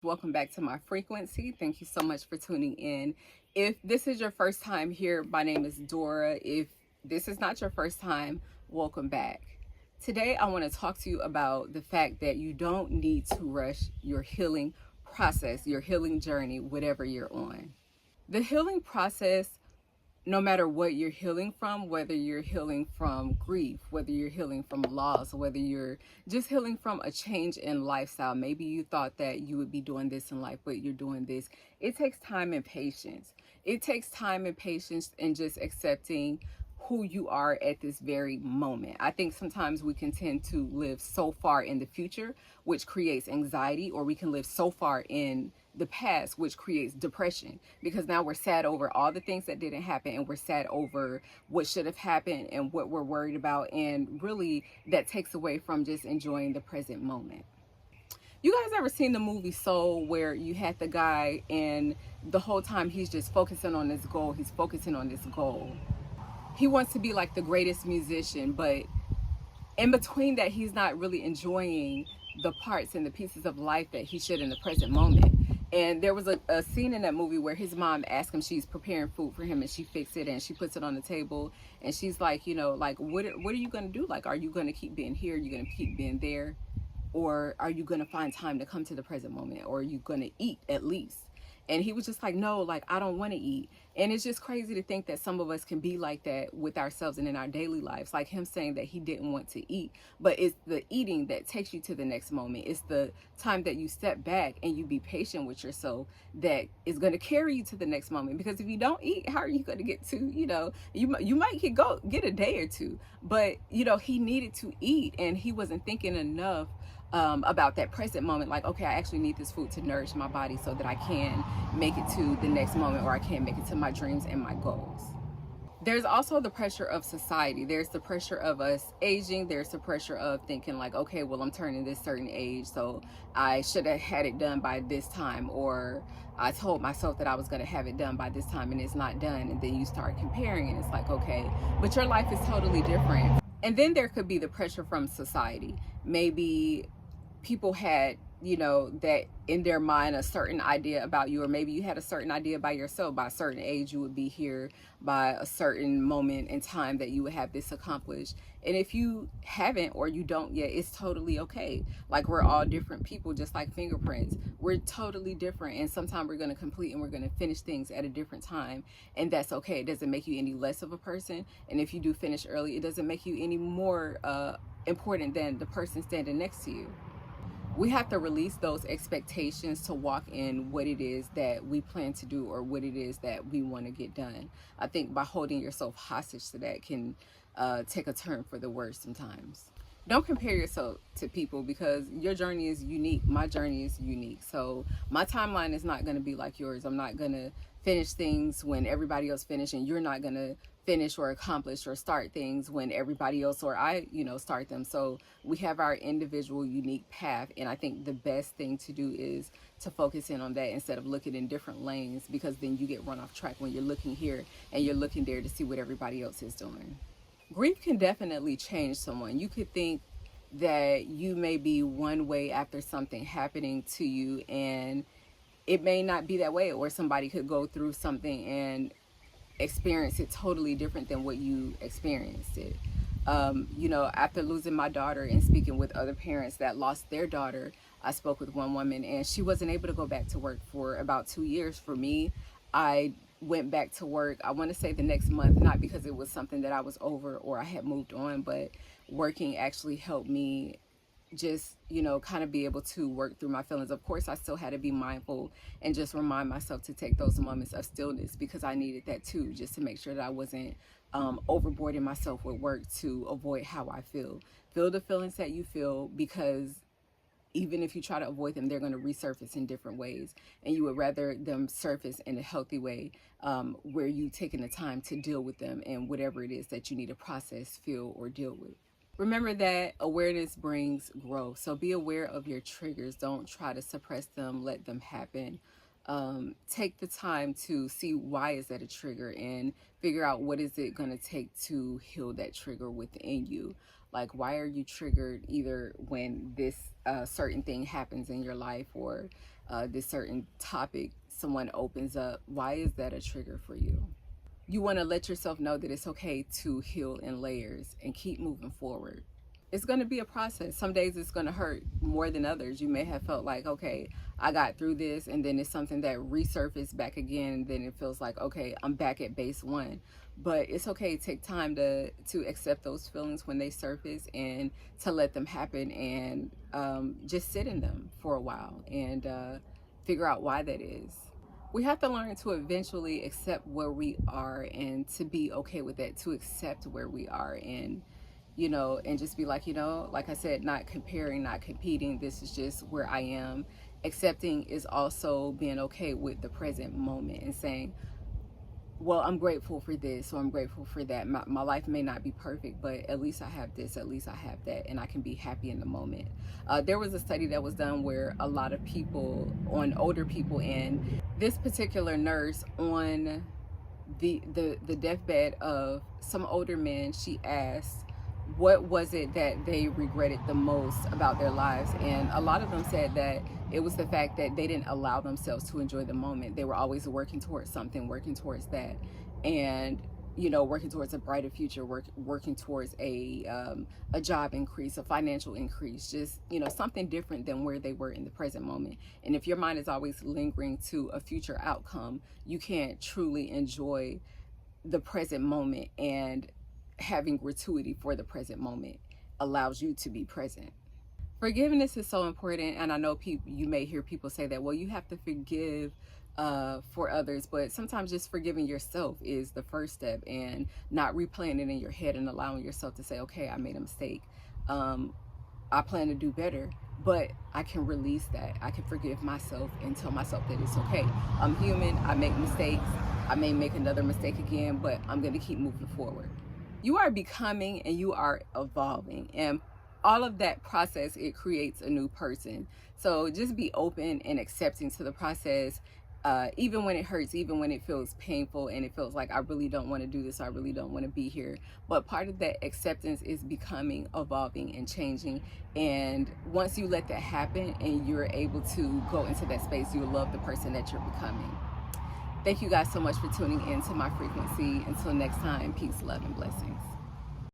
Welcome back to my frequency. Thank you so much for tuning in. If this is your first time here, my name is Dora. If this is not your first time, welcome back. Today, I want to talk to you about the fact that you don't need to rush your healing process, your healing journey, whatever you're on. The healing process, no matter what you're healing from, whether you're healing from grief, whether you're healing from loss, whether you're just healing from a change in lifestyle, maybe you thought that you would be doing this in life, but you're doing this. It takes time and patience. It takes time and patience and just accepting who you are at this very moment. I think sometimes we can tend to live so far in the future, which creates anxiety, or we can live so far in the past, which creates depression, because now we're sad over all the things that didn't happen, and we're sad over what should have happened and what we're worried about, and really that takes away from just enjoying the present moment. You guys ever seen the movie Soul, where you had the guy and the whole time he's just focusing on this goal, he's focusing on this goal, he wants to be like the greatest musician, but in between that he's not really enjoying the parts and the pieces of life that he should in the present moment. And there was a scene in that movie where his mom asked him, she's preparing food for him, and she fixes it and she puts it on the table, and she's like, like, what are you going to do? Like, are you going to keep being here? Are you going to keep being there? Or are you going to find time to come to the present moment? Or are you going to eat at least? And he was just like, no, like, I don't want to eat. And it's just crazy to think that some of us can be like that with ourselves and in our daily lives. Like him saying that he didn't want to eat, but it's the eating that takes you to the next moment. It's the time that you step back and you be patient with yourself that is going to carry you to the next moment. Because if you don't eat, how are you going to get to, you might get a day or two, but he needed to eat, and he wasn't thinking enough about that present moment. Like, okay, I actually need this food to nourish my body so that I can make it to the next moment, or I can make it to my dreams and my goals. There's also the pressure of society. There's the pressure of us aging. There's the pressure of thinking like, okay, well, I'm turning this certain age, so I should have had it done by this time, or I told myself that I was going to have it done by this time and it's not done. And then you start comparing, and it's like, okay, but your life is totally different. And then there could be the pressure from society. Maybe people had that in their mind a certain idea about you, or maybe you had a certain idea by yourself. By a certain age you would be here, by a certain moment in time that you would have this accomplished. And if you haven't, or you don't yet, it's totally okay. Like, we're all different people, just like fingerprints. We're totally different, and sometimes we're going to complete and we're going to finish things at a different time, and that's okay. It doesn't make you any less of a person, and if you do finish early, it doesn't make you any more important than the person standing next to you. We have to release those expectations to walk in what it is that we plan to do, or what it is that we want to get done. I think by holding yourself hostage to that can take a turn for the worse sometimes. Don't compare yourself to people, because your journey is unique. My journey is unique. So my timeline is not going to be like yours. I'm not going to finish things when everybody else finished, and you're not going to finish or accomplish or start things when everybody else or I, start them. So we have our individual unique path, and I think the best thing to do is to focus in on that instead of looking in different lanes, because then you get run off track when you're looking here and you're looking there to see what everybody else is doing. Grief can definitely change someone. You could think that you may be one way after something happening to you, and it may not be that way, or somebody could go through something and experience it totally different than what you experienced it. After losing my daughter and speaking with other parents that lost their daughter, I spoke with one woman, and she wasn't able to go back to work for about 2 years. For me, I went back to work, I want to say the next month, not because it was something that I was over or I had moved on, but working actually helped me just kind of be able to work through my feelings. Of course, I still had to be mindful and just remind myself to take those moments of stillness, because I needed that too, just to make sure that I wasn't overboarding myself with work to avoid how I feel the feelings that you feel, because even if you try to avoid them, they're going to resurface in different ways, and you would rather them surface in a healthy way, where you taking the time to deal with them and whatever it is that you need to process, feel, or deal with. Remember that awareness brings growth. So be aware of your triggers. Don't try to suppress them. Let them happen. Take the time to see why is that a trigger, and figure out what is it going to take to heal that trigger within you. Like, why are you triggered either when this certain thing happens in your life, or this certain topic someone opens up, why is that a trigger for you? You want to let yourself know that it's okay to heal in layers and keep moving forward. It's going to be a process. Some days it's going to hurt more than others. You may have felt like, okay, I got through this, and then it's something that resurfaced back again, and then it feels like, okay, I'm back at base one. But it's okay to take time to accept those feelings when they surface, and to let them happen, and just sit in them for a while and figure out why that is. We have to learn to eventually accept where we are, and to be okay with that, to accept where we are, and and just be like, like I said, not comparing, not competing. This is just where I am. Accepting is also being okay with the present moment and saying, well, I'm grateful for this, or I'm grateful for that. My life may not be perfect, but at least I have this, at least I have that, and I can be happy in the moment. There was a study that was done where a lot of people, on older people, and this particular nurse on the deathbed of some older men, she asked, what was it that they regretted the most about their lives? And a lot of them said that it was the fact that they didn't allow themselves to enjoy the moment. They were always working towards something, working towards that, and working towards a brighter future, working towards a job increase, a financial increase, just something different than where they were in the present moment. And if your mind is always lingering to a future outcome, you can't truly enjoy the present moment, and having gratuity for the present moment allows you to be present. Forgiveness is so important, and I know you may hear people say that, well, you have to forgive for others, but sometimes just forgiving yourself is the first step, and not replaying it in your head, and allowing yourself to say, okay, I made a mistake. I plan to do better, but I can release that. I can forgive myself and tell myself that it's okay. I'm human. I make mistakes. I may make another mistake again, but I'm going to keep moving forward. You are becoming, and you are evolving, and all of that process, it creates a new person. So just be open and accepting to the process, even when it hurts, even when it feels painful, and it feels like I really don't want to do this, I really don't want to be here. But part of that acceptance is becoming, evolving, and changing. And once you let that happen and you're able to go into that space, you'll love the person that you're becoming. Thank you guys so much for tuning in to my frequency. Until next time, peace, love, and blessings.